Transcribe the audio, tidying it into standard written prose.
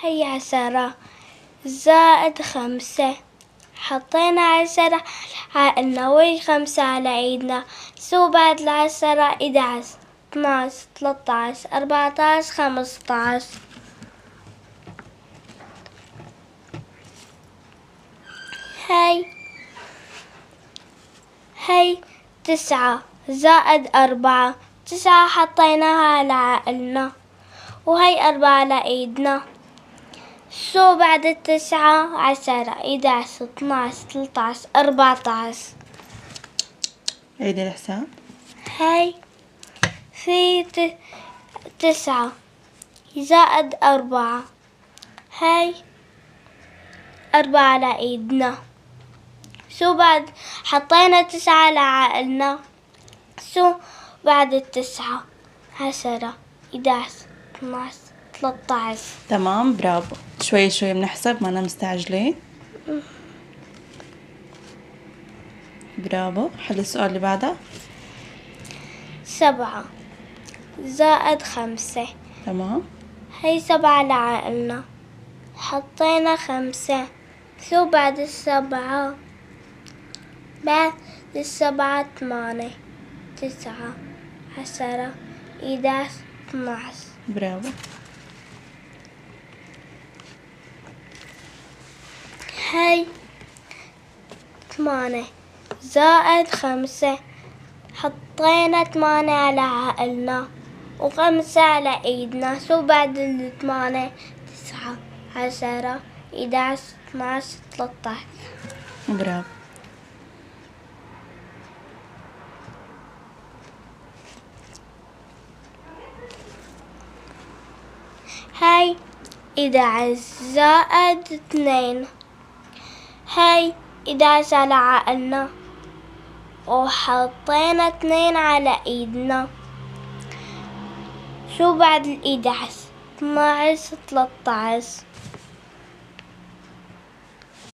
هي 10 زائد 5. حطينا 10 على عقلنا، وهي 5 على ايدنا. سو بعد 10 11 12 13 14 15. هي 9 زائد 4. 9 حطيناها على عقلنا، وهي 4 على ايدنا. سو بعد 9 10 11 12 13 14. عيد الحساب. هي في 9 زائد 4. هي 4 على ايدنا. سو بعد حطينا 9 على عقلنا. سو بعد 9 10 11 12 13. تمام، برافو. شوي شوي بنحسب، ما أنا مستعجلة. برافو. حل السؤال اللي بعده. 7 زائد 5. تمام. هي 7 على عقلنا. حطينا 5. سو بعد 7 8 9 10 11 12. برافو. هي 8 زائد 5. حطينا 8 على عقلنا، و5 على ايدنا. سو بعد 8 9 10 11 12 13. برافو. هي 11 زائد 2. هي 11 على عقلنا، وحطينا 2 على ايدنا. شو بعد 11 12 13.